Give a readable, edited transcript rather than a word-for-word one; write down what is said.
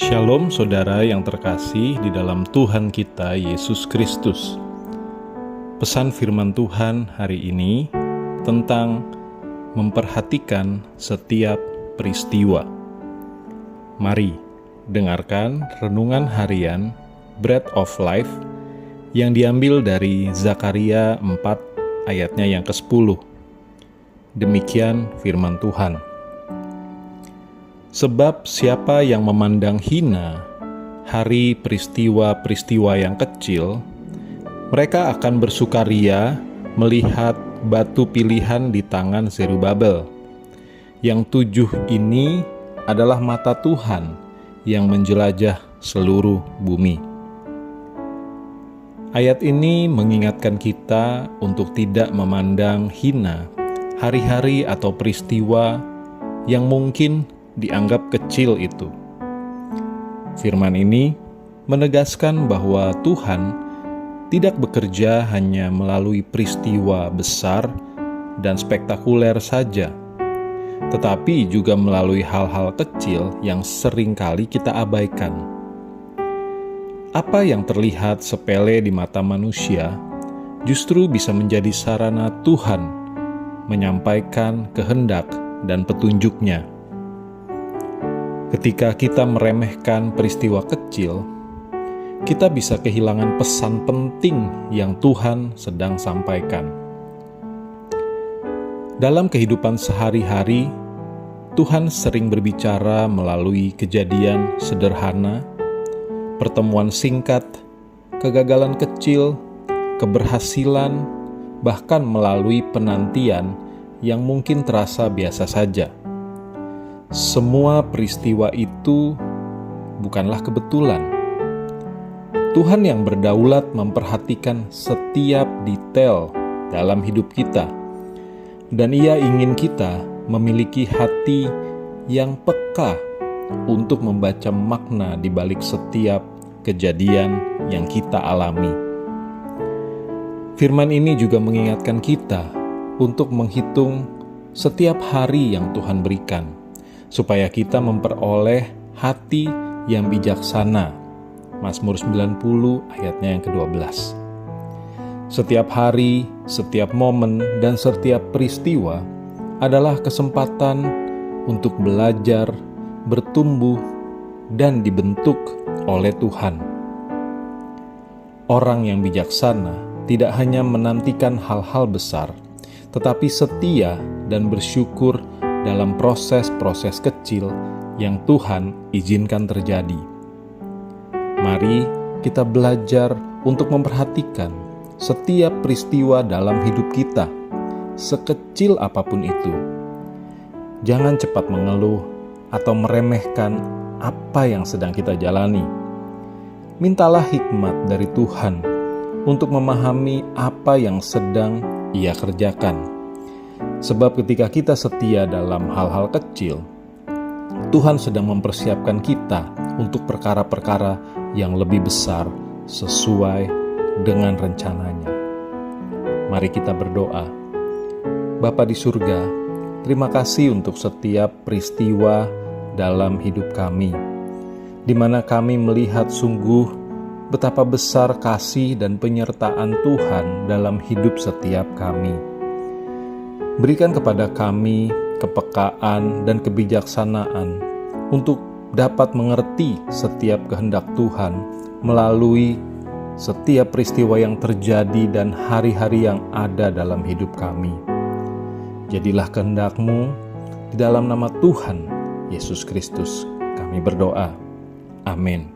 Shalom saudara yang terkasih di dalam Tuhan kita Yesus Kristus. Pesan firman Tuhan hari ini tentang memperhatikan setiap peristiwa. Mari dengarkan renungan harian Bread of Life yang diambil dari Zakaria 4 ayatnya yang ke-10. Demikian firman Tuhan. Sebab siapa yang memandang hina hari peristiwa-peristiwa yang kecil, mereka akan bersukaria melihat batu pilihan di tangan Zerubabel. Yang 7 ini adalah mata Tuhan yang menjelajah seluruh bumi. Ayat ini mengingatkan kita untuk tidak memandang hina hari-hari atau peristiwa yang mungkin dianggap kecil itu. Firman ini menegaskan bahwa Tuhan tidak bekerja hanya melalui peristiwa besar dan spektakuler saja, tetapi juga melalui hal-hal kecil yang seringkali kita abaikan. Apa yang terlihat sepele di mata manusia justru bisa menjadi sarana Tuhan menyampaikan kehendak dan petunjuk-Nya. Ketika kita meremehkan peristiwa kecil, kita bisa kehilangan pesan penting yang Tuhan sedang sampaikan. Dalam kehidupan sehari-hari, Tuhan sering berbicara melalui kejadian sederhana, pertemuan singkat, kegagalan kecil, keberhasilan, bahkan melalui penantian yang mungkin terasa biasa saja. Semua peristiwa itu bukanlah kebetulan. Tuhan yang berdaulat memperhatikan setiap detail dalam hidup kita, dan Ia ingin kita memiliki hati yang peka untuk membaca makna di balik setiap kejadian yang kita alami. Firman ini juga mengingatkan kita untuk menghitung setiap hari yang Tuhan berikan, supaya kita memperoleh hati yang bijaksana. Mazmur 90 ayatnya yang ke-12. Setiap hari, setiap momen, dan setiap peristiwa adalah kesempatan untuk belajar, bertumbuh, dan dibentuk oleh Tuhan. Orang yang bijaksana tidak hanya menantikan hal-hal besar, tetapi setia dan bersyukur dalam proses-proses kecil yang Tuhan izinkan terjadi. Mari kita belajar untuk memperhatikan setiap peristiwa dalam hidup kita, sekecil apapun itu. Jangan cepat mengeluh atau meremehkan apa yang sedang kita jalani. Mintalah hikmat dari Tuhan untuk memahami apa yang sedang Ia kerjakan. Sebab ketika kita setia dalam hal-hal kecil, Tuhan sedang mempersiapkan kita untuk perkara-perkara yang lebih besar sesuai dengan rencananya. Mari kita berdoa. Bapa di surga, terima kasih untuk setiap peristiwa dalam hidup kami, di mana kami melihat sungguh betapa besar kasih dan penyertaan Tuhan dalam hidup setiap kami. Berikan kepada kami kepekaan dan kebijaksanaan untuk dapat mengerti setiap kehendak Tuhan melalui setiap peristiwa yang terjadi dan hari-hari yang ada dalam hidup kami. Jadilah kehendak-Mu, di dalam nama Tuhan Yesus Kristus kami berdoa. Amin.